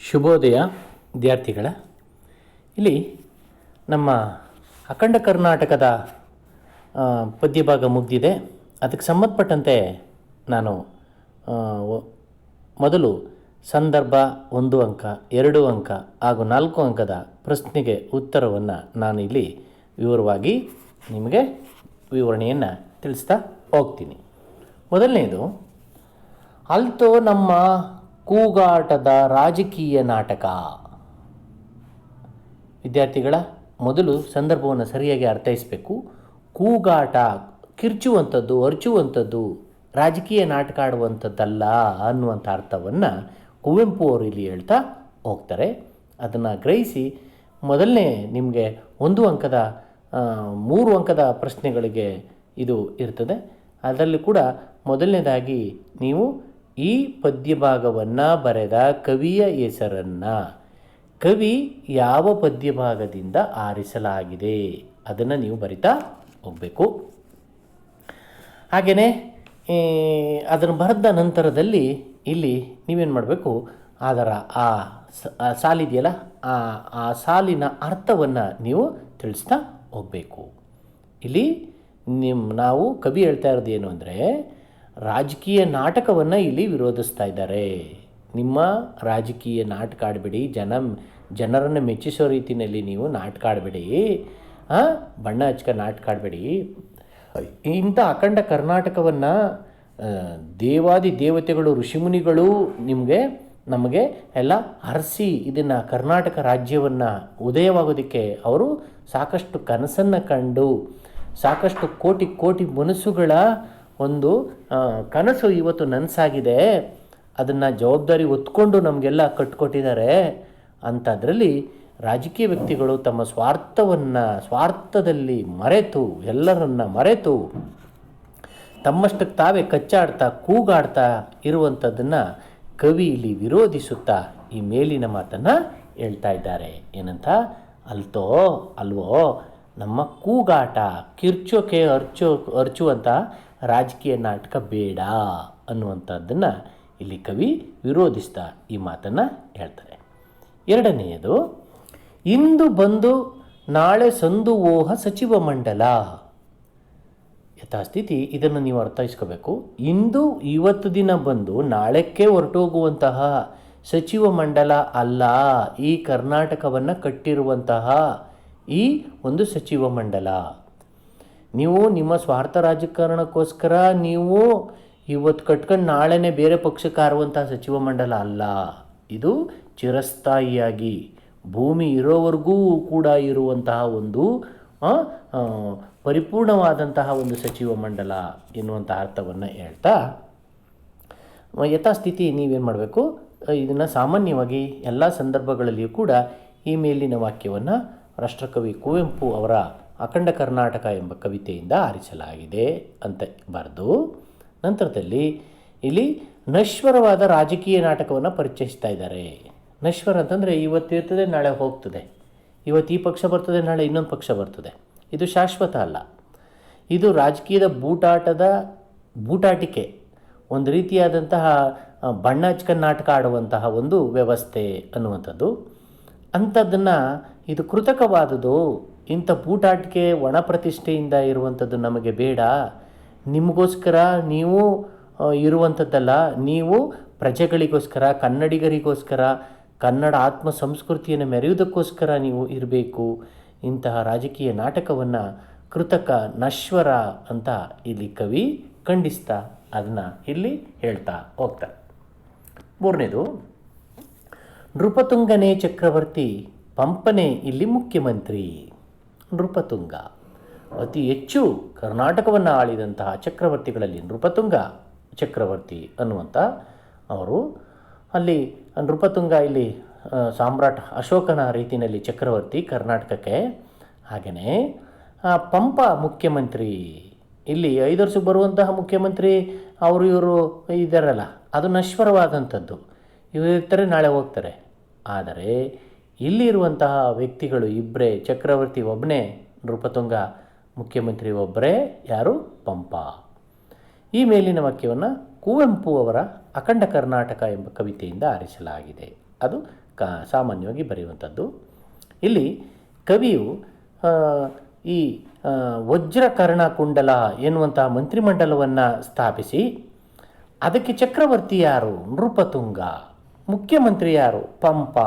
ಶುಭೋದಯ ವಿದ್ಯಾರ್ಥಿಗಳ. ಇಲ್ಲಿ ನಮ್ಮ ಅಖಂಡ ಕರ್ನಾಟಕದ ಪದ್ಯಭಾಗ ಮುಗಿದಿದೆ. ಅದಕ್ಕೆ ಸಂಬಂಧಪಟ್ಟಂತೆ ನಾನು ಮೊದಲು ಸಂದರ್ಭ 1 ಅಂಕ, 2 ಅಂಕ ಹಾಗೂ 4 ಅಂಕದ ಪ್ರಶ್ನೆಗೆ ಉತ್ತರವನ್ನು ನಾನು ಇಲ್ಲಿ ವಿವರವಾಗಿ ನಿಮಗೆ ವಿವರಣೆಯನ್ನು ತಿಳಿಸ್ತಾ ಹೋಗ್ತೀನಿ. ಮೊದಲನೇದು, ಅಲ್ತೋ ನಮ್ಮ ಕೂಗಾಟದ ರಾಜಕೀಯ ನಾಟಕ. ವಿದ್ಯಾರ್ಥಿಗಳ, ಮೊದಲು ಸಂದರ್ಭವನ್ನು ಸರಿಯಾಗಿ ಅರ್ಥೈಸಬೇಕು. ಕೂಗಾಟ ಕಿರ್ಚುವಂಥದ್ದು, ಅರ್ಚುವಂಥದ್ದು, ರಾಜಕೀಯ ನಾಟಕ ಆಡುವಂಥದ್ದಲ್ಲ ಅನ್ನುವಂಥ ಅರ್ಥವನ್ನು ಕುವೆಂಪು ಅವರು ಇಲ್ಲಿ ಹೇಳ್ತಾ ಹೋಗ್ತಾರೆ. ಅದನ್ನು ಗ್ರಹಿಸಿ ಮೊದಲನೇ ನಿಮಗೆ 1 ಅಂಕದ 3 ಅಂಕದ ಪ್ರಶ್ನೆಗಳಿಗೆ ಇದು ಇರ್ತದೆ. ಅದರಲ್ಲಿ ಕೂಡ ಮೊದಲನೇದಾಗಿ ನೀವು ಈ ಪದ್ಯಭಾಗವನ್ನು ಬರೆದ ಕವಿಯ ಹೆಸರನ್ನು, ಕವಿ ಯಾವ ಪದ್ಯಭಾಗದಿಂದ ಆರಿಸಲಾಗಿದೆ ಅದನ್ನು ನೀವು ಬರಿತಾ ಹೋಗಬೇಕು. ಹಾಗೆಯೇ ಅದನ್ನು ಬರೆದ ನಂತರದಲ್ಲಿ ಇಲ್ಲಿ ನೀವೇನು ಮಾಡಬೇಕು, ಅದರ ಆ ಸಾಲಿದೆಯಲ್ಲ, ಆ ಸಾಲಿನ ಅರ್ಥವನ್ನು ನೀವು ತಿಳಿಸ್ತಾ ಹೋಗಬೇಕು. ಇಲ್ಲಿ ನಾವು ಕವಿ ಹೇಳ್ತಾ ಇರೋದು ಏನು ಅಂದರೆ, ರಾಜಕೀಯ ನಾಟಕವನ್ನು ಇಲ್ಲಿ ವಿರೋಧಿಸ್ತಾ ಇದ್ದಾರೆ. ನಿಮ್ಮ ರಾಜಕೀಯ ನಾಟಕ ಆಡಬೇಡಿ, ಜನರನ್ನು ಮೆಚ್ಚಿಸೋ ರೀತಿಯಲ್ಲಿ ನೀವು ನಾಟಕ ಆಡಬೇಡಿ, ಬಣ್ಣ ಹಚ್ಕ ನಾಟಕ ಆಡಬೇಡಿ. ಇಂಥ ಅಖಂಡ ಕರ್ನಾಟಕವನ್ನು ದೇವಾದಿ ದೇವತೆಗಳು, ಋಷಿಮುನಿಗಳು ನಮಗೆ ಎಲ್ಲ ಹರಸಿ ಇದನ್ನು ಕರ್ನಾಟಕ ರಾಜ್ಯವನ್ನು ಉದಯವಾಗೋದಕ್ಕೆ ಅವರು ಸಾಕಷ್ಟು ಕನಸನ್ನು ಕಂಡು, ಸಾಕಷ್ಟು ಕೋಟಿ ಕೋಟಿ ಮನಸ್ಸುಗಳ ಒಂದು ಕನಸು ಇವತ್ತು ನನಸಾಗಿದೆ. ಅದನ್ನು ಜವಾಬ್ದಾರಿ ಹೊತ್ಕೊಂಡು ನಮಗೆಲ್ಲ ಕಟ್ಟಿಕೊಟ್ಟಿದ್ದಾರೆ. ಅಂಥದ್ರಲ್ಲಿ ರಾಜಕೀಯ ವ್ಯಕ್ತಿಗಳು ತಮ್ಮ ಸ್ವಾರ್ಥದಲ್ಲಿ ಮರೆತು, ಎಲ್ಲರನ್ನ ಮರೆತು ತಮ್ಮಷ್ಟಕ್ಕೆ ತಾವೇ ಕಚ್ಚಾಡ್ತಾ ಕೂಗಾಡ್ತಾ ಇರುವಂಥದ್ದನ್ನು ಕವಿ ಇಲ್ಲಿ ವಿರೋಧಿಸುತ್ತಾ ಈ ಮೇಲಿನ ಮಾತನ್ನು ಹೇಳ್ತಾ ಇದ್ದಾರೆ. ಏನಂತ, ಅಲ್ವೋ ನಮ್ಮ ಕೂಗಾಟ, ಕಿರ್ಚೋಕೆ ಅರ್ಚುವಂಥ ರಾಜಕೀಯ ನಾಟಕ ಬೇಡ ಅನ್ನುವಂಥದ್ದನ್ನು ಇಲ್ಲಿ ಕವಿ ವಿರೋಧಿಸ್ತಾ ಈ ಮಾತನ್ನು ಹೇಳ್ತಾರೆ. ಎರಡನೆಯದು, ಇಂದು ಬಂದು ನಾಳೆ ಸಂದು ಓಹ ಸಚಿವ ಮಂಡಲ. ಯಥಾಸ್ಥಿತಿ ಇದನ್ನು ನೀವು ಅರ್ಥೈಸ್ಕೋಬೇಕು. ಇವತ್ತು ದಿನ ಬಂದು ನಾಳೆಕ್ಕೆ ಹೊರಟೋಗುವಂತಹ ಸಚಿವ ಮಂಡಲ ಅಲ್ಲ, ಈ ಕರ್ನಾಟಕವನ್ನು ಕಟ್ಟಿರುವಂತಹ ಈ ಒಂದು ಸಚಿವ ಮಂಡಲ. ನೀವು ನಿಮ್ಮ ಸ್ವಾರ್ಥ ರಾಜಕಾರಣಕ್ಕೋಸ್ಕರ ನೀವು ಇವತ್ತು ಕಟ್ಕೊಂಡು ನಾಳೆನೇ ಬೇರೆ ಪಕ್ಷಕ್ಕೆ ಹಾರುವಂಥ ಸಚಿವ ಮಂಡಲ ಅಲ್ಲ. ಇದು ಚಿರಸ್ಥಾಯಿಯಾಗಿ ಭೂಮಿ ಇರೋವರೆಗೂ ಕೂಡ ಇರುವಂತಹ ಒಂದು ಪರಿಪೂರ್ಣವಾದಂತಹ ಒಂದು ಸಚಿವ ಮಂಡಲ ಎನ್ನುವಂಥ ಅರ್ಥವನ್ನು ಹೇಳ್ತಾ, ಯಥಾಸ್ಥಿತಿ ನೀವೇನು ಮಾಡಬೇಕು, ಇದನ್ನು ಸಾಮಾನ್ಯವಾಗಿ ಎಲ್ಲ ಸಂದರ್ಭಗಳಲ್ಲಿಯೂ ಕೂಡ ಈ ಮೇಲಿನ ವಾಕ್ಯವನ್ನು ರಾಷ್ಟ್ರಕವಿ ಕುವೆಂಪು ಅವರ ಅಖಂಡ ಕರ್ನಾಟಕ ಎಂಬ ಕವಿತೆಯಿಂದ ಆರಿಸಲಾಗಿದೆ ಅಂತ ಬರೆದು, ನಂತರದಲ್ಲಿ ಇಲ್ಲಿ ನಶ್ವರವಾದ ರಾಜಕೀಯ ನಾಟಕವನ್ನು ಪರಿಚಯಿಸ್ತಾ ಇದ್ದಾರೆ. ನಶ್ವರ ಅಂತಂದರೆ ಇವತ್ತು ಇರ್ತದೆ, ನಾಳೆ ಹೋಗ್ತದೆ. ಇವತ್ತು ಈ ಪಕ್ಷ ಬರ್ತದೆ, ನಾಳೆ ಇನ್ನೊಂದು ಪಕ್ಷ ಬರ್ತದೆ. ಇದು ಶಾಶ್ವತ ಅಲ್ಲ. ಇದು ರಾಜಕೀಯದ ಬೂಟಾಟಿಕೆ, ಒಂದು ರೀತಿಯಾದಂತಹ ಬಣ್ಣ ಹಚ್ಕೊಂಡು ನಾಟಕ ಆಡುವಂತಹ ಒಂದು ವ್ಯವಸ್ಥೆ ಅನ್ನುವಂಥದ್ದು. ಅಂಥದ್ದನ್ನು ಇದು ಕೃತಕವಾದುದು. ಇಂಥ ಬೂಟಾಟಿಕೆ ಒಣ ಪ್ರತಿಷ್ಠೆಯಿಂದ ಇರುವಂಥದ್ದು ನಮಗೆ ಬೇಡ. ನಿಮಗೋಸ್ಕರ ನೀವು ಇರುವಂಥದ್ದಲ್ಲ, ನೀವು ಪ್ರಜೆಗಳಿಗೋಸ್ಕರ, ಕನ್ನಡಿಗರಿಗೋಸ್ಕರ, ಕನ್ನಡ ಆತ್ಮ ಸಂಸ್ಕೃತಿಯನ್ನು ಮೆರೆಯುವುದಕ್ಕೋಸ್ಕರ ನೀವು ಇರಬೇಕು. ಇಂತಹ ರಾಜಕೀಯ ನಾಟಕವನ್ನು ಕೃತಕ, ನಶ್ವರ ಅಂತ ಇಲ್ಲಿ ಕವಿ ಖಂಡಿಸ್ತಾ ಅದನ್ನು ಇಲ್ಲಿ ಹೇಳ್ತಾ ಹೋಗ್ತಾರೆ. ಮೂರನೇದು, ನೃಪತುಂಗನೇ ಚಕ್ರವರ್ತಿ, ಪಂಪನೇ ಇಲ್ಲಿ ಮುಖ್ಯಮಂತ್ರಿ. ನೃಪತುಂಗ ಅತಿ ಹೆಚ್ಚು ಕರ್ನಾಟಕವನ್ನು ಆಳಿದಂತಹ ಚಕ್ರವರ್ತಿಗಳಲ್ಲಿ ನೃಪತುಂಗ ಚಕ್ರವರ್ತಿ ಅನ್ನುವಂಥ ಅವರು. ಅಲ್ಲಿ ನೃಪತುಂಗ ಇಲ್ಲಿ ಸಾಮ್ರಾಟ್ ಅಶೋಕನ ರೀತಿಯಲ್ಲಿ ಚಕ್ರವರ್ತಿ ಕರ್ನಾಟಕಕ್ಕೆ. ಹಾಗೆಯೇ ಪಂಪ ಮುಖ್ಯಮಂತ್ರಿ. ಇಲ್ಲಿ 5 ವರ್ಷಕ್ಕೆ ಬರುವಂತಹ ಮುಖ್ಯಮಂತ್ರಿ ಇವರು ಇದ್ದಾರಲ್ಲ, ಅದು ನಶ್ವರವಾದಂಥದ್ದು. ಇವರು ಇರ್ತಾರೆ, ನಾಳೆ ಹೋಗ್ತಾರೆ. ಆದರೆ ಇಲ್ಲಿ ಇರುವಂತಹ ವ್ಯಕ್ತಿಗಳು ಇಬ್ಬರೇ, ಚಕ್ರವರ್ತಿ ಒಬ್ಬನೇ, ನೃಪತುಂಗ ಮುಖ್ಯಮಂತ್ರಿ ಒಬ್ಬರೇ. ಯಾರು? ಪಂಪ. ಈ ಮೇಲಿನ ವಾಕ್ಯವನ್ನು ಕುವೆಂಪು ಅವರ ಅಖಂಡ ಕರ್ನಾಟಕ ಎಂಬ ಕವಿತೆಯಿಂದ ಆರಿಸಲಾಗಿದೆ. ಅದು ಸಾಮಾನ್ಯವಾಗಿ ಬರೆಯುವಂಥದ್ದು. ಇಲ್ಲಿ ಕವಿಯು ಈ ವಜ್ರಕರ್ಣ ಕುಂಡಲ ಎನ್ನುವಂತಹ ಮಂತ್ರಿಮಂಡಲವನ್ನು ಸ್ಥಾಪಿಸಿ ಅದಕ್ಕೆ ಚಕ್ರವರ್ತಿ ಯಾರು? ನೃಪತುಂಗ. ಮುಖ್ಯಮಂತ್ರಿ ಯಾರು? ಪಂಪ.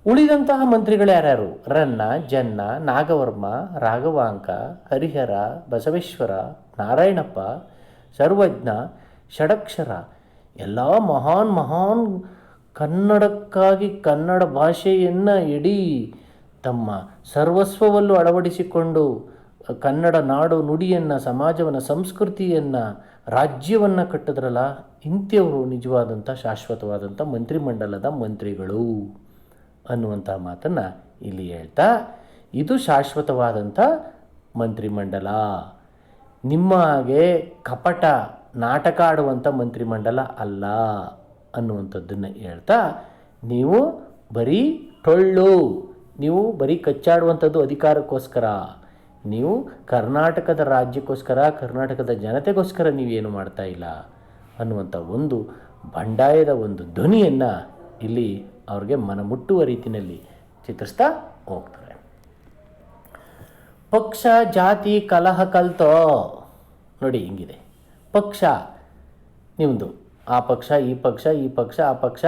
ಉಳಿದಂತಹ ಮಂತ್ರಿಗಳು ಯಾರ್ಯಾರು? ರನ್ನ, ಜನ್ನ, ನಾಗವರ್ಮ, ರಾಘವಾಂಕ, ಹರಿಹರ, ಬಸವೇಶ್ವರ, ನಾರಾಯಣಪ್ಪ, ಸರ್ವಜ್ಞ, ಷಡಕ್ಷರ. ಎಲ್ಲ ಮಹಾನ್ ಕನ್ನಡಕ್ಕಾಗಿ ಕನ್ನಡ ಭಾಷೆಯನ್ನು ಇಡೀ ತಮ್ಮ ಸರ್ವಸ್ವವಲ್ಲೂ ಅಳವಡಿಸಿಕೊಂಡು ಕನ್ನಡ ನಾಡು ನುಡಿಯನ್ನು, ಸಮಾಜವನ್ನು, ಸಂಸ್ಕೃತಿಯನ್ನು, ರಾಜ್ಯವನ್ನು ಕಟ್ಟಿದ್ರಲ್ಲ, ಇಂಥವರು ನಿಜವಾದಂಥ ಶಾಶ್ವತವಾದಂಥ ಮಂತ್ರಿಮಂಡಲದ ಮಂತ್ರಿಗಳು ಅನ್ನುವಂಥ ಮಾತನ್ನು ಇಲ್ಲಿ ಹೇಳ್ತಾ, ಇದು ಶಾಶ್ವತವಾದಂಥ ಮಂತ್ರಿಮಂಡಲ. ನಿಮ್ಮ ಹಾಗೆ ಕಪಟ ನಾಟಕ ಆಡುವಂಥ ಮಂತ್ರಿಮಂಡಲ ಅಲ್ಲ ಅನ್ನುವಂಥದ್ದನ್ನು ಹೇಳ್ತಾ, ನೀವು ಬರೀ ಟೊಳ್ಳು, ನೀವು ಬರೀ ಕಚ್ಚಾಡುವಂಥದ್ದು ಅಧಿಕಾರಕ್ಕೋಸ್ಕರ, ನೀವು ಕರ್ನಾಟಕದ ರಾಜ್ಯಕ್ಕೋಸ್ಕರ, ಕರ್ನಾಟಕದ ಜನತೆಗೋಸ್ಕರ ನೀವೇನು ಮಾಡ್ತಾ ಇಲ್ಲ ಅನ್ನುವಂಥ ಒಂದು ಬಂಡಾಯದ ಒಂದು ಧ್ವನಿಯನ್ನು ಇಲ್ಲಿ ಅವ್ರಿಗೆ ಮನಮುಟ್ಟುವ ರೀತಿಯಲ್ಲಿ ಚಿತ್ರಿಸ್ತಾ ಹೋಗ್ತಾರೆ. ಪಕ್ಷ ಜಾತಿ ಕಲಹ ಕಲ್ತೋ ನೋಡಿ ಹಿಂಗಿದೆ. ಪಕ್ಷ ನಿಮ್ಮದು, ಆ ಪಕ್ಷ ಈ ಪಕ್ಷ, ಈ ಪಕ್ಷ ಆ ಪಕ್ಷ,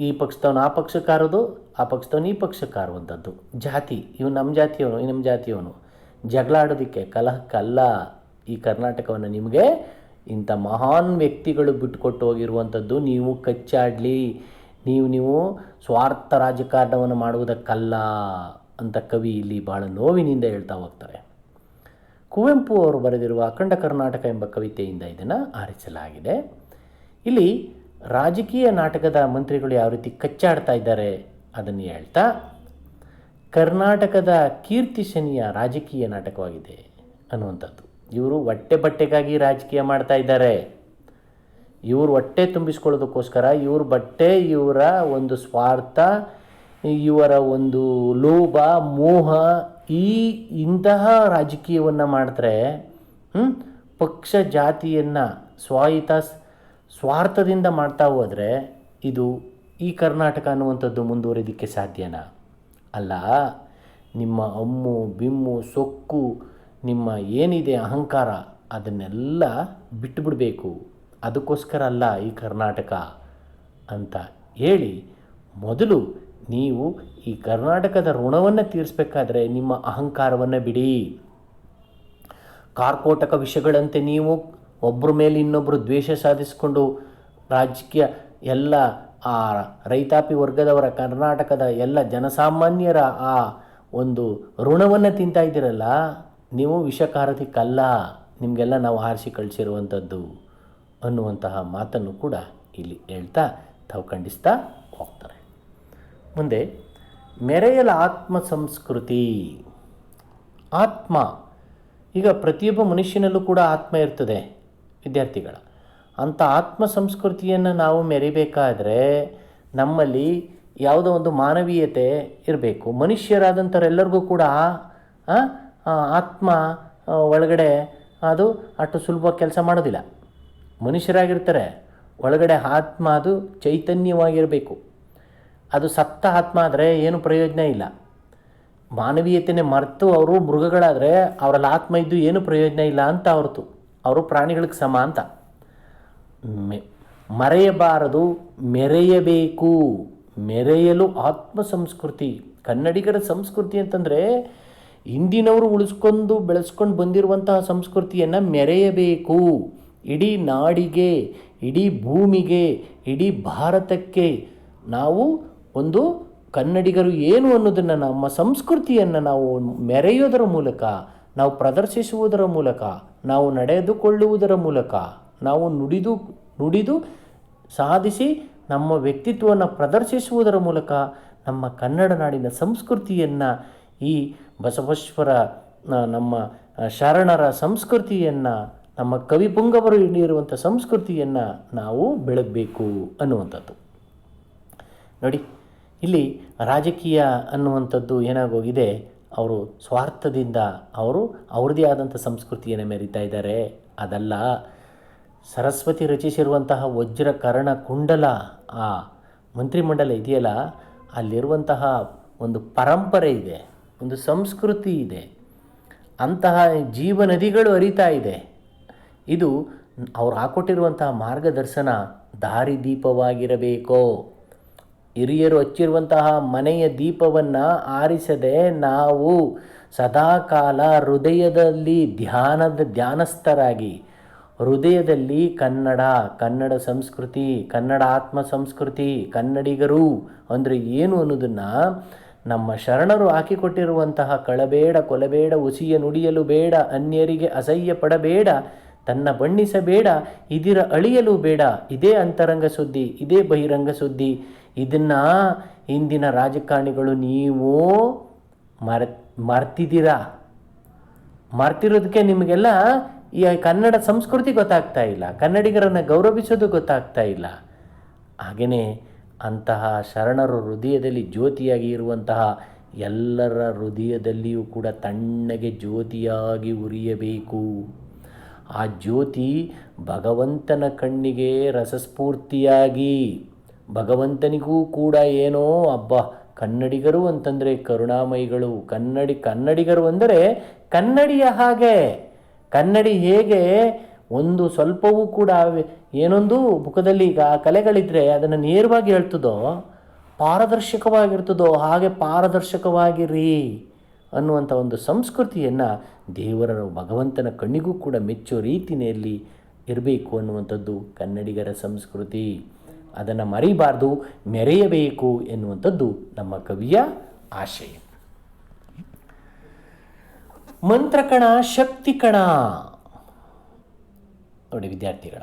ಈ ಪಕ್ಷದವನು ಆ ಪಕ್ಷಕ್ಕೆ ಕಾರೋದು, ಆ ಪಕ್ಷದವನು ಈ ಪಕ್ಷಕ್ಕೆ ಕಾರುವಂಥದ್ದು. ಜಾತಿ, ಇವನು ನಮ್ಮ ಜಾತಿಯವನು, ಈ ನಮ್ಮ ಜಾತಿಯವನು, ಜಗಳ ಆಡೋದಕ್ಕೆ, ಕಲಹಕ್ಕಲ್ಲ. ಈ ಕರ್ನಾಟಕವನ್ನು ನಿಮಗೆ ಇಂಥ ಮಹಾನ್ ವ್ಯಕ್ತಿಗಳು ಬಿಟ್ಟುಕೊಟ್ಟು ಹೋಗಿರುವಂಥದ್ದು. ನೀವು ಕಚ್ಚಾಡಲಿ, ನೀವು ಸ್ವಾರ್ಥ ರಾಜಕಾರಣವನ್ನು ಮಾಡುವುದಕ್ಕಲ್ಲ ಅಂತ ಕವಿ ಇಲ್ಲಿ ಭಾಳ ನೋವಿನಿಂದ ಹೇಳ್ತಾ ಹೋಗ್ತಾರೆ. ಕುವೆಂಪು ಅವರು ಬರೆದಿರುವ ಅಖಂಡ ಕರ್ನಾಟಕ ಎಂಬ ಕವಿತೆಯಿಂದ ಇದನ್ನು ಆರಿಸಲಾಗಿದೆ. ಇಲ್ಲಿ ರಾಜಕೀಯ ನಾಟಕದ ಮಂತ್ರಿಗಳು ಯಾವ ರೀತಿ ಕಚ್ಚಾಡ್ತಾ ಇದ್ದಾರೆ ಅದನ್ನು ಹೇಳ್ತಾ, ಕರ್ನಾಟಕದ ಕೀರ್ತಿ ಶನಿಯ ರಾಜಕೀಯ ನಾಟಕವಾಗಿದೆ ಅನ್ನುವಂಥದ್ದು. ಇವರು ಹೊಟ್ಟೆ ಬಟ್ಟೆಗಾಗಿ ರಾಜಕೀಯ ಮಾಡ್ತಾ ಇದ್ದಾರೆ. ಇವರು ಹೊಟ್ಟೆ ತುಂಬಿಸ್ಕೊಳ್ಳೋದಕ್ಕೋಸ್ಕರ, ಇವ್ರ ಬಟ್ಟೆ, ಇವರ ಒಂದು ಸ್ವಾರ್ಥ, ಇವರ ಒಂದು ಲೋಭ, ಮೋಹ, ಇಂತಹ ರಾಜಕೀಯವನ್ನು ಮಾಡ್ತಾರೆ. ಪಕ್ಷ ಜಾತಿಯನ್ನು ಸ್ವಾರ್ಥದಿಂದ ಮಾಡ್ತಾ ಹೋದರೆ ಇದು ಈ ಕರ್ನಾಟಕ ಅನ್ನುವಂಥದ್ದು ಮುಂದುವರಿಯೋದಕ್ಕೆ ಸಾಧ್ಯನಾ? ಅಲ್ಲ. ನಿಮ್ಮ ಅಮ್ಮು ಬಿಮ್ಮು ಸೊಕ್ಕು, ನಿಮ್ಮ ಏನಿದೆ ಅಹಂಕಾರ, ಅದನ್ನೆಲ್ಲ ಬಿಟ್ಟುಬಿಡಬೇಕು. ಅದಕ್ಕೋಸ್ಕರ ಅಲ್ಲ ಈ ಕರ್ನಾಟಕ ಅಂತ ಹೇಳಿ, ಮೊದಲು ನೀವು ಈ ಕರ್ನಾಟಕದ ಋಣವನ್ನು ತೀರಿಸಬೇಕಾದ್ರೆ ನಿಮ್ಮ ಅಹಂಕಾರವನ್ನು ಬಿಡಿ. ಕಾರ್ಕೋಟಕ ವಿಷಯಗಳಂತೆ ನೀವು ಒಬ್ಬರ ಮೇಲೆ ಇನ್ನೊಬ್ಬರು ದ್ವೇಷ ಸಾಧಿಸಿಕೊಂಡು ರಾಜಕೀಯ ಎಲ್ಲ ಆ ರೈತಾಪಿ ವರ್ಗದವರ, ಕರ್ನಾಟಕದ ಎಲ್ಲ ಜನಸಾಮಾನ್ಯರ ಆ ಒಂದು ಋಣವನ್ನು ತಿಂತಾ ಇದ್ದೀರಲ್ಲ, ನೀವು ವಿಷಕಾರತಿಕ್ಕಲ್ಲ, ನಿಮಗೆಲ್ಲ ನಾವು ಆರಿಸಿ ಕಳಿಸಿರುವಂಥದ್ದು ಅನ್ನುವಂತಹ ಮಾತನ್ನು ಕೂಡ ಇಲ್ಲಿ ಹೇಳ್ತಾ ತಾವು ಖಂಡಿಸ್ತಾ ಹೋಗ್ತಾರೆ. ಮುಂದೆ ಮೆರೆಯಲ ಆತ್ಮ ಸಂಸ್ಕೃತಿ. ಆತ್ಮ, ಈಗ ಪ್ರತಿಯೊಬ್ಬ ಮನುಷ್ಯನಲ್ಲೂ ಕೂಡ ಆತ್ಮ ಇರ್ತದೆ ವಿದ್ಯಾರ್ಥಿಗಳ. ಅಂಥ ಆತ್ಮ ಸಂಸ್ಕೃತಿಯನ್ನು ನಾವು ಮೆರಿಬೇಕಾದ್ರೆ ನಮ್ಮಲ್ಲಿ ಯಾವುದೋ ಒಂದು ಮಾನವೀಯತೆ ಇರಬೇಕು. ಮನುಷ್ಯರಾದಂಥವರೆಲ್ಲರಿಗೂ ಕೂಡ ಆತ್ಮ ಒಳಗಡೆ ಅದು ಅಷ್ಟು ಸುಲಭವಾಗಿ ಕೆಲಸ ಮಾಡೋದಿಲ್ಲ. ಮನುಷ್ಯರಾಗಿರ್ತಾರೆ, ಒಳಗಡೆ ಆತ್ಮ ಅದು ಚೈತನ್ಯವಾಗಿರಬೇಕು. ಅದು ಸತ್ತ ಆತ್ಮ ಆದರೆ ಏನು ಪ್ರಯೋಜನ ಇಲ್ಲ. ಮಾನವೀಯತೆಯೇ ಮರೆತು ಅವರು ಮೃಗಗಳಾದರೆ ಅವರಲ್ಲಿ ಆತ್ಮ ಇದ್ದು ಏನು ಪ್ರಯೋಜನ ಇಲ್ಲ ಅಂತ ಹೊರತು ಅವರು ಪ್ರಾಣಿಗಳಿಗೆ ಸಮ ಅಂತ. ಮರೆಯಬಾರದು, ಮೆರೆಯಬೇಕು. ಮೆರೆಯಲು ಆತ್ಮ ಸಂಸ್ಕೃತಿ. ಕನ್ನಡಿಗರ ಸಂಸ್ಕೃತಿ ಅಂತಂದರೆ ಇಂದಿನವರು ಉಳಿಸ್ಕೊಂಡು ಬೆಳೆಸ್ಕೊಂಡು ಬಂದಿರುವಂತಹ ಸಂಸ್ಕೃತಿಯನ್ನು ಮೆರೆಯಬೇಕು. ಇಡೀ ನಾಡಿಗೆ, ಇಡೀ ಭೂಮಿಗೆ, ಇಡೀ ಭಾರತಕ್ಕೆ ನಾವು ಒಂದು ಕನ್ನಡಿಗರು ಏನು ಅನ್ನೋದನ್ನು, ನಮ್ಮ ಸಂಸ್ಕೃತಿಯನ್ನು ನಾವು ಮೆರೆಯೋದರ ಮೂಲಕ, ನಾವು ಪ್ರದರ್ಶಿಸುವುದರ ಮೂಲಕ, ನಾವು ನಡೆದುಕೊಳ್ಳುವುದರ ಮೂಲಕ, ನಾವು ನುಡಿದು ಸಾಧಿಸಿ ನಮ್ಮ ವ್ಯಕ್ತಿತ್ವವನ್ನು ಪ್ರದರ್ಶಿಸುವುದರ ಮೂಲಕ ನಮ್ಮ ಕನ್ನಡ ನಾಡಿನ ಸಂಸ್ಕೃತಿಯನ್ನು, ಈ ಬಸವೇಶ್ವರ ನಮ್ಮ ಶರಣರ ಸಂಸ್ಕೃತಿಯನ್ನು, ನಮ್ಮ ಕವಿ ಪುಂಗವರು ನೀಡಿರುವಂಥ ಸಂಸ್ಕೃತಿಯನ್ನು ನಾವು ಬೆಳಗಬೇಕು ಅನ್ನುವಂಥದ್ದು. ನೋಡಿ, ಇಲ್ಲಿ ರಾಜಕೀಯ ಅನ್ನುವಂಥದ್ದು ಏನಾಗೋಗಿದೆ, ಅವರು ಸ್ವಾರ್ಥದಿಂದ ಅವರು ಅವ್ರದ್ದೇ ಆದಂಥ ಸಂಸ್ಕೃತಿಯನ್ನು ಮೆರಿತಾ ಇದ್ದಾರೆ. ಅದಲ್ಲ, ಸರಸ್ವತಿ ರಚಿಸಿರುವಂತಹ ವಜ್ರ ಕರ್ಣ ಕುಂಡಲ, ಆ ಮಂತ್ರಿಮಂಡಲ ಇದೆಯಲ್ಲ, ಅಲ್ಲಿರುವಂತಹ ಒಂದು ಪರಂಪರೆ ಇದೆ, ಒಂದು ಸಂಸ್ಕೃತಿ ಇದೆ, ಅಂತಹ ಜೀವನದಿಗಳು ಹರಿತಾ ಇದೆ. ಇದು ಅವ್ರು ಹಾಕೊಟ್ಟಿರುವಂತಹ ಮಾರ್ಗದರ್ಶನ ದಾರಿದೀಪವಾಗಿರಬೇಕೋ. ಹಿರಿಯರು ಹಚ್ಚಿರುವಂತಹ ಮನೆಯ ದೀಪವನ್ನು ಆರಿಸದೆ ನಾವು ಸದಾಕಾಲ ಹೃದಯದಲ್ಲಿ ಧ್ಯಾನಸ್ಥರಾಗಿ, ಹೃದಯದಲ್ಲಿ ಕನ್ನಡ ಸಂಸ್ಕೃತಿ, ಕನ್ನಡ ಆತ್ಮ ಸಂಸ್ಕೃತಿ, ಕನ್ನಡಿಗರು ಅಂದರೆ ಏನು ಅನ್ನೋದನ್ನು ನಮ್ಮ ಶರಣರು ಹಾಕಿಕೊಟ್ಟಿರುವಂತಹ ಕಳಬೇಡ, ಕೊಲಬೇಡ, ಹುಸಿಯ ನುಡಿಯಲು ಬೇಡ, ಅನ್ಯರಿಗೆ ಅಸಹ್ಯ ಪಡಬೇಡ, ತನ್ನ ಬಣ್ಣಿಸಬೇಡ, ಇದಿರ ಅಳಿಯಲು ಬೇಡ, ಇದೇ ಅಂತರಂಗ ಸುದ್ದಿ, ಇದೇ ಬಹಿರಂಗ ಸುದ್ದಿ. ಇದನ್ನು ಇಂದಿನ ರಾಜಕಾರಣಿಗಳು ನೀವು ಮರ್ತಿದ್ದೀರಾ. ಮರ್ತಿರೋದಕ್ಕೆ ನಿಮಗೆಲ್ಲ ಈ ಕನ್ನಡ ಸಂಸ್ಕೃತಿ ಗೊತ್ತಾಗ್ತಾ ಇಲ್ಲ, ಕನ್ನಡಿಗರನ್ನು ಗೌರವಿಸೋದು ಗೊತ್ತಾಗ್ತಾ ಇಲ್ಲ. ಹಾಗೆಯೇ ಅಂತಹ ಶರಣರು ಹೃದಯದಲ್ಲಿ ಜ್ಯೋತಿಯಾಗಿ ಇರುವಂತಹ ಎಲ್ಲರ ಹೃದಯದಲ್ಲಿಯೂ ಕೂಡ ತಣ್ಣಗೆ ಜ್ಯೋತಿಯಾಗಿ ಉರಿಯಬೇಕು. ಆ ಜ್ಯೋತಿ ಭಗವಂತನ ಕಣ್ಣಿಗೆ ರಸಸ್ಫೂರ್ತಿಯಾಗಿ, ಭಗವಂತನಿಗೂ ಕೂಡ ಏನೋ ಕನ್ನಡಿಗರು ಅಂತಂದರೆ ಕರುಣಾಮಯಿಗಳು, ಕನ್ನಡಿಗರು ಅಂದರೆ ಕನ್ನಡಿಯ ಹಾಗೆ. ಕನ್ನಡಿ ಹೇಗೆ ಒಂದು ಸ್ವಲ್ಪವೂ ಕೂಡ ಏನೊಂದು ಮುಖದಲ್ಲಿ ಈಗ ಕಲೆಗಳಿದ್ದರೆ ಅದನ್ನು ನೇರವಾಗಿ ಹೇಳ್ತದೋ, ಪಾರದರ್ಶಕವಾಗಿರ್ತದೋ ಹಾಗೆ ಪಾರದರ್ಶಕವಾಗಿರಿ ಅನ್ನುವಂಥ ಒಂದು ಸಂಸ್ಕೃತಿಯನ್ನು ದೇವರ ಭಗವಂತನ ಕಣ್ಣಿಗೂ ಕೂಡ ಮೆಚ್ಚೋ ರೀತಿಯಲ್ಲಿ ಇರಬೇಕು ಅನ್ನುವಂಥದ್ದು ಕನ್ನಡಿಗರ ಸಂಸ್ಕೃತಿ. ಅದನ್ನು ಮರಿಬಾರ್ದು, ಮೆರೆಯಬೇಕು ಎನ್ನುವಂಥದ್ದು ನಮ್ಮ ಕವಿಯ ಆಶಯ. ಮಂತ್ರಕಣ, ಶಕ್ತಿ ಕಣ. ನೋಡಿ ವಿದ್ಯಾರ್ಥಿಗಳ,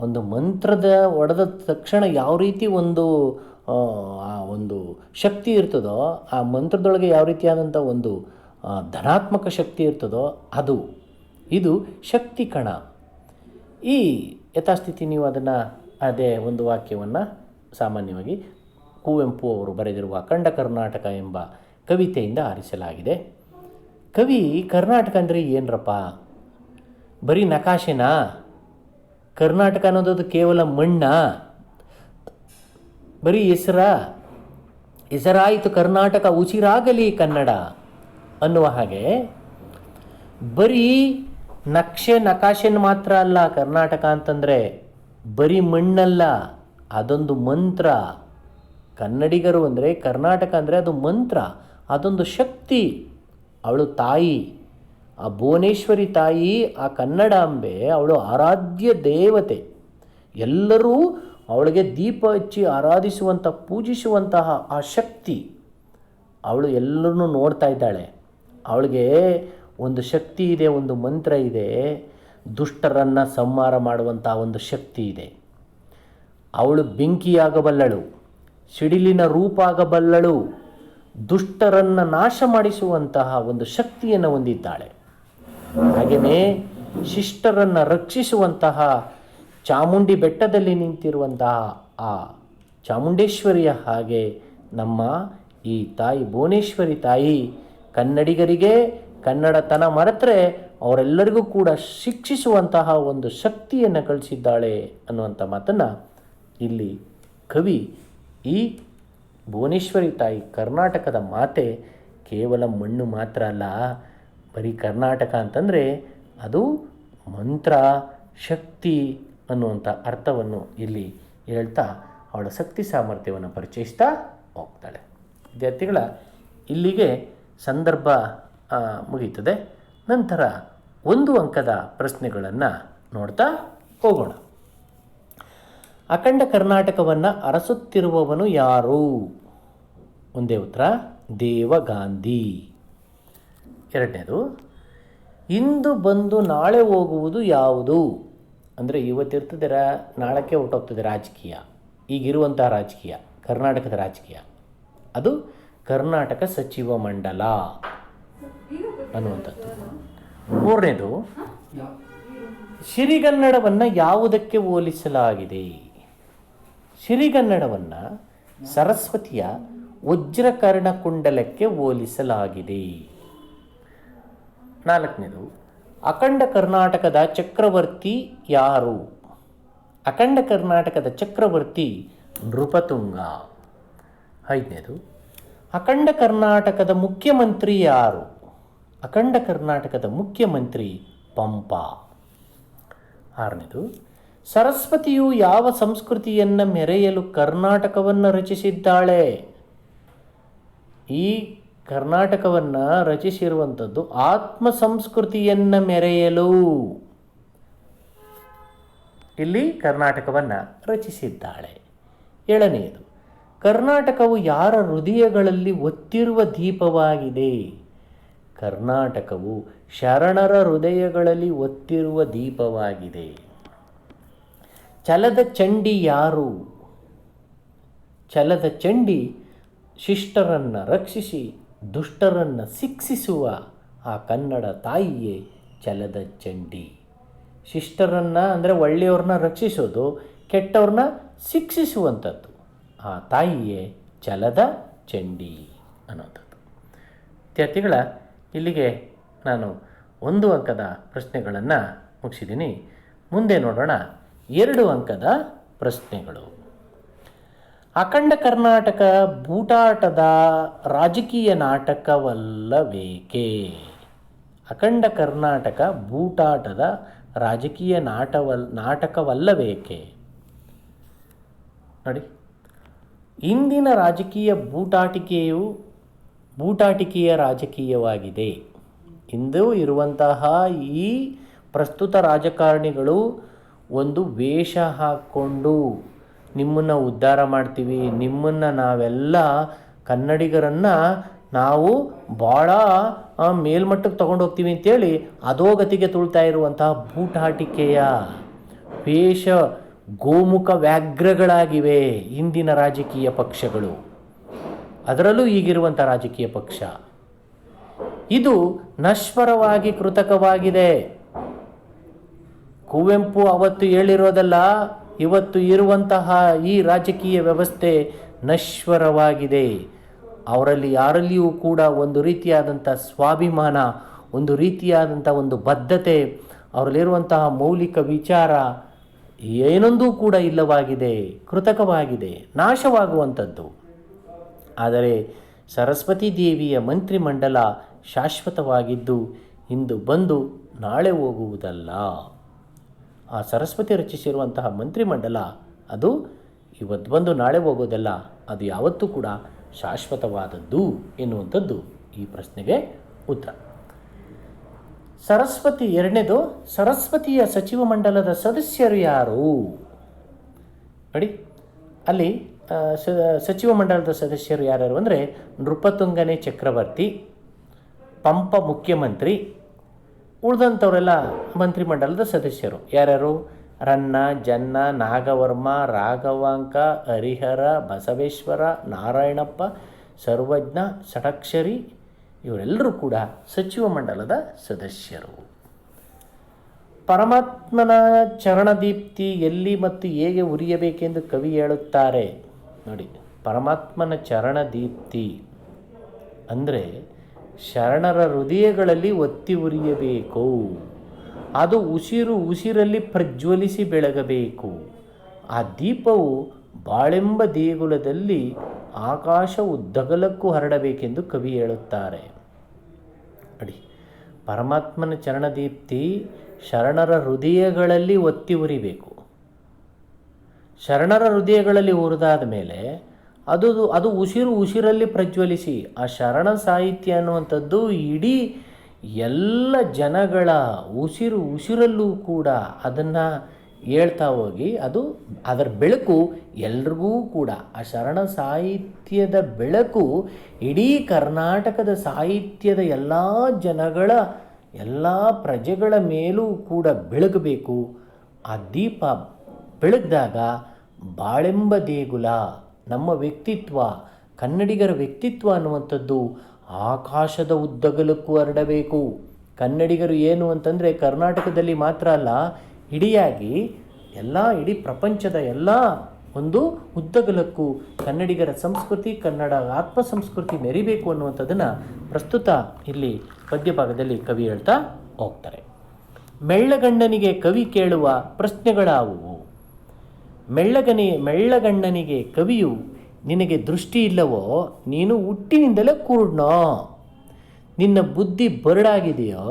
ಒಂದು ಮಂತ್ರದ ಹೊಡೆದ ತಕ್ಷಣ ಯಾವ ರೀತಿ ಒಂದು ಶಕ್ತಿ ಇರ್ತದೋ, ಆ ಮಂತ್ರದೊಳಗೆ ಯಾವ ರೀತಿಯಾದಂಥ ಒಂದು ಧನಾತ್ಮಕ ಶಕ್ತಿ ಇರ್ತದೋ ಇದು ಶಕ್ತಿ ಕಣ. ಈ ಯಥಾಸ್ಥಿತಿ ನೀವು ಅದನ್ನು ಅದೇ ಒಂದು ವಾಕ್ಯವನ್ನು ಸಾಮಾನ್ಯವಾಗಿ ಕುವೆಂಪು ಅವರು ಬರೆದಿರುವ ಅಖಂಡ ಕರ್ನಾಟಕ ಎಂಬ ಕವಿತೆಯಿಂದ ಆರಿಸಲಾಗಿದೆ. ಕವಿ ಕರ್ನಾಟಕ ಅಂದರೆ ಏನರಪ್ಪ, ಬರೀ ನಕಾಶೆನಾ? ಕರ್ನಾಟಕ ಅನ್ನೋದು ಕೇವಲ ಮಣ್ಣ? ಬರೀ ಹೆಸರಾಯಿತು ಕರ್ನಾಟಕ, ಉಸಿರಾಗಲಿ ಕನ್ನಡ ಅನ್ನುವ ಹಾಗೆ ಬರೀ ನಕಾಶೆನ ಮಾತ್ರ ಅಲ್ಲ ಕರ್ನಾಟಕ ಅಂತಂದರೆ, ಬರೀ ಮಣ್ಣಲ್ಲ, ಅದೊಂದು ಮಂತ್ರ. ಕನ್ನಡಿಗರು ಅಂದರೆ, ಕರ್ನಾಟಕ ಅಂದರೆ ಅದು ಮಂತ್ರ, ಅದೊಂದು ಶಕ್ತಿ. ಅವಳು ತಾಯಿ, ಆ ಭುವನೇಶ್ವರಿ ತಾಯಿ, ಆ ಕನ್ನಡಾಂಬೆ ಅವಳು ಆರಾಧ್ಯ ದೇವತೆ. ಎಲ್ಲರೂ ಅವಳಿಗೆ ದೀಪ ಹಚ್ಚಿ ಆರಾಧಿಸುವಂಥ, ಪೂಜಿಸುವಂತಹ ಆ ಶಕ್ತಿ ಅವಳು ಎಲ್ಲರನ್ನೂ ನೋಡ್ತಾ ಇದ್ದಾಳೆ. ಅವಳಿಗೆ ಒಂದು ಶಕ್ತಿ ಇದೆ, ಒಂದು ಮಂತ್ರ ಇದೆ, ದುಷ್ಟರನ್ನು ಸಂಹಾರ ಮಾಡುವಂಥ ಒಂದು ಶಕ್ತಿ ಇದೆ. ಅವಳು ಬೆಂಕಿಯಾಗಬಲ್ಲಳು, ಸಿಡಿಲಿನ ರೂಪ ಆಗಬಲ್ಲಳು, ದುಷ್ಟರನ್ನು ನಾಶ ಮಾಡಿಸುವಂತಹ ಒಂದು ಶಕ್ತಿಯನ್ನು ಹೊಂದಿದ್ದಾಳೆ. ಹಾಗೆಯೇ ಶಿಷ್ಟರನ್ನು ರಕ್ಷಿಸುವಂತಹ ಚಾಮುಂಡಿ ಬೆಟ್ಟದಲ್ಲಿ ನಿಂತಿರುವಂತಹ ಆ ಚಾಮುಂಡೇಶ್ವರಿಯ ಹಾಗೆ ನಮ್ಮ ಈ ತಾಯಿ ಭುವನೇಶ್ವರಿ ತಾಯಿ ಕನ್ನಡಿಗರಿಗೆ ಕನ್ನಡತನ ಮರೆತರೆ ಅವರೆಲ್ಲರಿಗೂ ಕೂಡ ಶಿಕ್ಷಿಸುವಂತಹ ಒಂದು ಶಕ್ತಿಯನ್ನು ಕಳಿಸಿದ್ದಾಳೆ ಅನ್ನುವಂಥ ಮಾತನ್ನು ಇಲ್ಲಿ ಕವಿ ಈ ಭುವನೇಶ್ವರಿ ತಾಯಿ ಕರ್ನಾಟಕದ ಮಾತೆ ಕೇವಲ ಮಣ್ಣು ಮಾತ್ರ ಅಲ್ಲ, ಬರೀ ಕರ್ನಾಟಕ ಅಂತಂದರೆ ಅದು ಮಂತ್ರ, ಶಕ್ತಿ ಅನ್ನುವಂಥ ಅರ್ಥವನ್ನು ಇಲ್ಲಿ ಹೇಳ್ತಾ ಅವಳ ಶಕ್ತಿ ಸಾಮರ್ಥ್ಯವನ್ನು ಪರಿಚಯಿಸ್ತಾ ಹೋಗ್ತಾಳೆ. ವಿದ್ಯಾರ್ಥಿಗಳ, ಇಲ್ಲಿಗೆ ಸಂದರ್ಭ ಮುಗೀತದೆ. ನಂತರ 1 ಅಂಕದ ಪ್ರಶ್ನೆಗಳನ್ನು ನೋಡ್ತಾ ಹೋಗೋಣ. ಅಖಂಡ ಕರ್ನಾಟಕವನ್ನು ಅರಸುತ್ತಿರುವವನು ಯಾರು? ಒಂದೇ ಉತ್ತರ, ದೇವಗಾಂಧಿ. ಎರಡನೇದು, ಇಂದು ಬಂದು ನಾಳೆ ಹೋಗುವುದು ಯಾವುದು? ಅಂದರೆ ಇವತ್ತಿರ್ತದೆ, ನಾಳಕ್ಕೆ ಹೊರಟೋಗ್ತದೆ ರಾಜಕೀಯ, ಈಗಿರುವಂತಹ ರಾಜಕೀಯ, ಕರ್ನಾಟಕದ ರಾಜಕೀಯ, ಅದು ಕರ್ನಾಟಕ ಸಚಿವ ಮಂಡಲ ಅನ್ನುವಂಥದ್ದು. ಮೂರನೇದು, ಸಿರಿಗನ್ನಡವನ್ನು ಯಾವುದಕ್ಕೆ ಹೋಲಿಸಲಾಗಿದೆ? ಸಿರಿಗನ್ನಡವನ್ನು ಸರಸ್ವತಿಯ ವಜ್ರಕರ್ಣ ಕುಂಡಲಕ್ಕೆ ಹೋಲಿಸಲಾಗಿದೆ. ನಾಲ್ಕನೇದು, ಅಖಂಡ ಕರ್ನಾಟಕದ ಚಕ್ರವರ್ತಿ ಯಾರು? ಅಖಂಡ ಕರ್ನಾಟಕದ ಚಕ್ರವರ್ತಿ ನೃಪತುಂಗ. 5ನೇದು, ಅಖಂಡ ಕರ್ನಾಟಕದ ಮುಖ್ಯಮಂತ್ರಿ ಯಾರು? ಅಖಂಡ ಕರ್ನಾಟಕದ ಮುಖ್ಯಮಂತ್ರಿ ಪಂಪ. 6ನೇದು, ಸರಸ್ವತಿಯು ಯಾವ ಸಂಸ್ಕೃತಿಯನ್ನು ಮೆರೆಯಲು ಕರ್ನಾಟಕವನ್ನು ರಚಿಸಿದ್ದಾಳೆ? ಈ ಕರ್ನಾಟಕವನ್ನು ರಚಿಸಿರುವಂಥದ್ದು ಆತ್ಮ ಸಂಸ್ಕೃತಿಯನ್ನು ಮೆರೆಯಲು ಇಲ್ಲಿ ಕರ್ನಾಟಕವನ್ನು ರಚಿಸಿದ್ದಾಳೆ. 7ನೇದು, ಕರ್ನಾಟಕವು ಯಾರ ಹೃದಯಗಳಲ್ಲಿ ಒತ್ತಿರುವ ದೀಪವಾಗಿದೆ? ಕರ್ನಾಟಕವು ಶರಣರ ಹೃದಯಗಳಲ್ಲಿ ಒತ್ತಿರುವ ದೀಪವಾಗಿದೆ. ಛಲದ ಚಂಡಿ ಯಾರು? ಛಲದ ಚಂಡಿ ಶಿಷ್ಟರನ್ನು ರಕ್ಷಿಸಿ ದುಷ್ಟರನ್ನು ಶಿಕ್ಷಿಸುವ ಆ ಕನ್ನಡ ತಾಯಿಯೇ ಛಲದ ಚಂಡಿ. ಶಿಷ್ಟರನ್ನು ಅಂದರೆ ಒಳ್ಳೆಯವ್ರನ್ನ ರಕ್ಷಿಸೋದು, ಕೆಟ್ಟವ್ರನ್ನ ಶಿಕ್ಷಿಸುವಂಥದ್ದು ಆ ತಾಯಿಯೇ ಛಲದ ಚಂಡಿ ಅನ್ನೋಂಥದ್ದು. ವಿದ್ಯಾರ್ಥಿಗಳ, ಇಲ್ಲಿಗೆ ನಾನು 1 ಅಂಕದ ಪ್ರಶ್ನೆಗಳನ್ನು ಮುಗಿಸಿದ್ದೀನಿ. ಮುಂದೆ ನೋಡೋಣ 2 ಅಂಕದ ಪ್ರಶ್ನೆಗಳು. ಅಖಂಡ ಕರ್ನಾಟಕ ಬೂಟಾಟದ ರಾಜಕೀಯ ನಾಟಕವಲ್ಲವೇಕೆ? ಅಖಂಡ ಕರ್ನಾಟಕ ಬೂಟಾಟದ ರಾಜಕೀಯ ನಾಟಕವಲ್ಲವೇಕೆ? ನೋಡಿ, ಇಂದಿನ ರಾಜಕೀಯ ಬೂಟಾಟಿಕೆಯ ರಾಜಕೀಯವಾಗಿದೆ. ಇಂದು ಇರುವಂತಹ ಈ ಪ್ರಸ್ತುತ ರಾಜಕಾರಣಿಗಳು ಒಂದು ವೇಷ ಹಾಕ್ಕೊಂಡು ನಿಮ್ಮನ್ನು ಉದ್ಧಾರ ಮಾಡ್ತೀವಿ, ನಿಮ್ಮನ್ನು ನಾವೆಲ್ಲ ಕನ್ನಡಿಗರನ್ನು ನಾವು ಭಾಳ ಮೇಲ್ಮಟ್ಟಕ್ಕೆ ತೊಗೊಂಡು ಹೋಗ್ತೀವಿ ಅಂತೇಳಿ ಅಧೋಗತಿಗೆ ತುಳ್ತಾ ಇರುವಂತಹ ಬೂಟಾಟಿಕೆಯ ವೇಷ ಗೋಮುಖ ವ್ಯಾಘ್ರಗಳಾಗಿವೆ ಇಂದಿನ ರಾಜಕೀಯ ಪಕ್ಷಗಳು, ಅದರಲ್ಲೂ ಈಗಿರುವಂಥ ರಾಜಕೀಯ ಪಕ್ಷ. ಇದು ನಶ್ವರವಾಗಿ ಕೃತಕವಾಗಿದೆ. ಕುವೆಂಪು ಅವತ್ತು ಹೇಳಿರೋದಲ್ಲ, ಇವತ್ತು ಇರುವಂತಹ ಈ ರಾಜಕೀಯ ವ್ಯವಸ್ಥೆ ನಶ್ವರವಾಗಿದೆ. ಅವರಲ್ಲಿ ಯಾರಲ್ಲಿಯೂ ಕೂಡ ಒಂದು ರೀತಿಯಾದಂಥ ಸ್ವಾಭಿಮಾನ, ಒಂದು ರೀತಿಯಾದಂಥ ಒಂದು ಬದ್ಧತೆ, ಅವರಲ್ಲಿರುವಂತಹ ಮೌಲಿಕ ವಿಚಾರ ಏನೊಂದೂ ಕೂಡ ಇಲ್ಲವಾಗಿದೆ, ಕೃತಕವಾಗಿದೆ, ನಾಶವಾಗುವಂಥದ್ದು. ಆದರೆ ಸರಸ್ವತಿ ದೇವಿಯ ಮಂತ್ರಿಮಂಡಲ ಶಾಶ್ವತವಾಗಿದ್ದು ಇಂದು ಬಂದು ನಾಳೆ ಹೋಗುವುದಲ್ಲ. ಆ ಸರಸ್ವತಿ ರಚಿಸಿರುವಂತಹ ಮಂತ್ರಿಮಂಡಲ ಅದು ಇವತ್ತು ಬಂದು ನಾಳೆ ಹೋಗೋದಲ್ಲ, ಅದು ಯಾವತ್ತೂ ಕೂಡ ಶಾಶ್ವತವಾದದ್ದು ಎನ್ನುವಂಥದ್ದು ಈ ಪ್ರಶ್ನೆಗೆ ಉತ್ತರ. ಸರಸ್ವತಿ 2ನೇದು, ಸರಸ್ವತಿಯ ಸಚಿವ ಮಂಡಲದ ಸದಸ್ಯರು ಯಾರು? ನೋಡಿ, ಅಲ್ಲಿ ಸಚಿವ ಮಂಡಲದ ಸದಸ್ಯರು ಯಾರ್ಯಾರು ಅಂದರೆ ನೃಪತುಂಗನೇ ಚಕ್ರವರ್ತಿ, ಪಂಪ ಮುಖ್ಯಮಂತ್ರಿ, ಉಳಿದಂಥವರೆಲ್ಲ ಮಂತ್ರಿಮಂಡಲದ ಸದಸ್ಯರು ಯಾರ್ಯಾರು? ರನ್ನ, ಜನ್ನ, ನಾಗವರ್ಮ, ರಾಘವಾಂಕ, ಹರಿಹರ, ಬಸವೇಶ್ವರ, ನಾರಾಯಣಪ್ಪ, ಸರ್ವಜ್ಞ, ಷಡಕ್ಷರಿ ಇವರೆಲ್ಲರೂ ಕೂಡ ಸಚಿವ ಮಂಡಲದ ಸದಸ್ಯರು. ಪರಮಾತ್ಮನ ಚರಣದೀಪ್ತಿ ಎಲ್ಲಿ ಮತ್ತು ಹೇಗೆ ಉರಿಯಬೇಕೆಂದು ಕವಿ ಹೇಳುತ್ತಾರೆ. ನೋಡಿ, ಪರಮಾತ್ಮನ ಚರಣದೀಪ್ತಿ ಅಂದರೆ ಶರಣರ ಹೃದಯಗಳಲ್ಲಿ ಒತ್ತಿ ಉರಿಯಬೇಕು. ಅದು ಉಸಿರಲ್ಲಿ ಪ್ರಜ್ವಲಿಸಿ ಬೆಳಗಬೇಕು. ಆ ದೀಪವು ಬಾಳೆಂಬ ದೇಗುಲದಲ್ಲಿ ಆಕಾಶ ಉದ್ದಗಲಕ್ಕೂ ಹರಡಬೇಕೆಂದು ಕವಿ ಹೇಳುತ್ತಾರೆ. ನೋಡಿ, ಪರಮಾತ್ಮನ ಚರಣದೀಪ್ತಿ ಶರಣರ ಹೃದಯಗಳಲ್ಲಿ ಒತ್ತಿ ಉರಿಬೇಕು. ಶರಣರ ಹೃದಯಗಳಲ್ಲಿ ಉರಿದಾದ ಮೇಲೆ ಅದು ಉಸಿರಲ್ಲಿ ಪ್ರಜ್ವಲಿಸಿ, ಆ ಶರಣ ಸಾಹಿತ್ಯ ಅನ್ನುವಂಥದ್ದು ಇಡೀ ಎಲ್ಲ ಜನಗಳ ಉಸಿರಲ್ಲೂ ಕೂಡ ಅದನ್ನು ಹೇಳ್ತಾ ಹೋಗಿ ಅದರ ಬೆಳಕು ಎಲ್ರಿಗೂ ಕೂಡ, ಆ ಶರಣ ಸಾಹಿತ್ಯದ ಬೆಳಕು ಇಡೀ ಕರ್ನಾಟಕದ ಸಾಹಿತ್ಯದ ಎಲ್ಲ ಜನಗಳ ಎಲ್ಲ ಪ್ರಜೆಗಳ ಮೇಲೂ ಕೂಡ ಬೆಳಗಬೇಕು. ಆ ದೀಪ ಬೆಳಗ್ದಾಗ ಬಾಳೆಂಬ ದೇಗುಲ, ನಮ್ಮ ವ್ಯಕ್ತಿತ್ವ, ಕನ್ನಡಿಗರ ವ್ಯಕ್ತಿತ್ವ ಅನ್ನುವಂಥದ್ದು ಆಕಾಶದ ಉದ್ದಗಲಕ್ಕೂ ಹರಡಬೇಕು. ಕನ್ನಡಿಗರು ಏನು ಅಂತಂದರೆ ಕರ್ನಾಟಕದಲ್ಲಿ ಮಾತ್ರ ಅಲ್ಲ, ಇಡೀ ಪ್ರಪಂಚದ ಎಲ್ಲ ಒಂದು ಉದ್ದಗಲಕ್ಕೂ ಕನ್ನಡಿಗರ ಸಂಸ್ಕೃತಿ, ಕನ್ನಡ ಆತ್ಮ ಸಂಸ್ಕೃತಿ ಮೆರಿಬೇಕು ಅನ್ನುವಂಥದ್ದನ್ನು ಪ್ರಸ್ತುತ ಇಲ್ಲಿ ಪದ್ಯಭಾಗದಲ್ಲಿ ಕವಿ ಹೇಳ್ತಾ ಹೋಗ್ತಾರೆ. ಮೆಳ್ಳಗಣ್ಣನಿಗೆ ಕವಿ ಕೇಳುವ ಪ್ರಶ್ನೆಗಳಾವುವು? ಮೆಳ್ಳಗಣ್ಣನಿಗೆ ಕವಿಯು ನಿನಗೆ ದೃಷ್ಟಿ ಇಲ್ಲವೋ, ನೀನು ಹುಟ್ಟಿನಿಂದಲೇ ಕುರುಡ್ನೋ, ನಿನ್ನ ಬುದ್ಧಿ ಬರಡಾಗಿದೆಯೋ,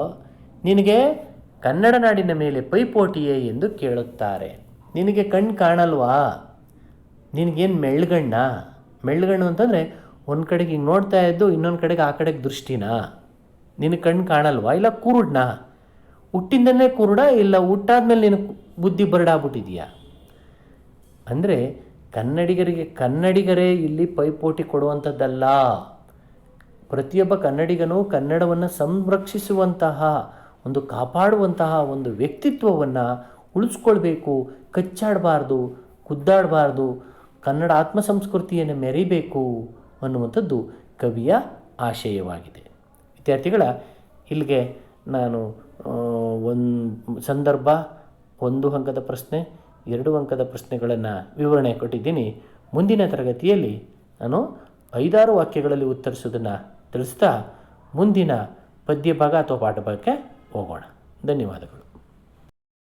ನಿನಗೆ ಕನ್ನಡ ನಾಡಿನ ಮೇಲೆ ಪೈಪೋಟಿಯೇ ಎಂದು ಕೇಳುತ್ತಾರೆ. ನಿನಗೆ ಕಣ್ಣು ಕಾಣಲ್ವಾ? ನಿನಗೇನು ಮೆಳ್ಳಗಣ್ಣು ಅಂತಂದರೆ ಒಂದು ಕಡೆಗೆ ಹಿಂಗೆ ನೋಡ್ತಾ ಇದ್ದು ಇನ್ನೊಂದು ಕಡೆಗೆ ಆ ಕಡೆಗೆ ದೃಷ್ಟಿನಾ? ನಿನಗೆ ಕಣ್ಣು ಕಾಣಲ್ವಾ? ಇಲ್ಲ ಕುರುಡ್ನಾ? ಹುಟ್ಟಿಂದಲೇ ಕುರುಡ, ಇಲ್ಲ ಹುಟ್ಟಾದ್ಮೇಲೆ ನಿನಗೆ ಬುದ್ಧಿ ಬರಡಾಗ್ಬಿಟ್ಟಿದೆಯಾ? ಅಂದರೆ ಕನ್ನಡಿಗರೇ ಇಲ್ಲಿ ಪೈಪೋಟಿ ಕೊಡುವಂಥದ್ದಲ್ಲ. ಪ್ರತಿಯೊಬ್ಬ ಕನ್ನಡಿಗನೂ ಕನ್ನಡವನ್ನು ಸಂರಕ್ಷಿಸುವಂತಹ ಒಂದು ಕಾಪಾಡುವಂತಹ ಒಂದು ವ್ಯಕ್ತಿತ್ವವನ್ನು ಉಳಿಸ್ಕೊಳ್ಬೇಕು, ಕಚ್ಚಾಡಬಾರ್ದು, ಕುದ್ದಾಡಬಾರ್ದು, ಕನ್ನಡ ಆತ್ಮ ಸಂಸ್ಕೃತಿಯನ್ನು ಮೆರಿಬೇಕು ಅನ್ನುವಂಥದ್ದು ಕವಿಯ ಆಶಯವಾಗಿದೆ. ವಿದ್ಯಾರ್ಥಿಗಳ, ಇಲ್ಲಿಗೆ ನಾನು ಒಂದು ಸಂದರ್ಭ, 1 ಅಂಕದ ಪ್ರಶ್ನೆ, 2 ಅಂಕದ ಪ್ರಶ್ನೆಗಳನ್ನು ವಿವರಣೆ ಕೊಟ್ಟಿದ್ದೀನಿ. ಮುಂದಿನ ತರಗತಿಯಲ್ಲಿ ನಾನು 5-6 ವಾಕ್ಯಗಳಲ್ಲಿ ಉತ್ತರಿಸೋದನ್ನು ತಿಳಿಸ್ತಾ ಮುಂದಿನ ಪದ್ಯ ಭಾಗ ಅಥವಾ ಪಾಠ ಭಾಗಕ್ಕೆ ಹೋಗೋಣ. ಧನ್ಯವಾದಗಳು.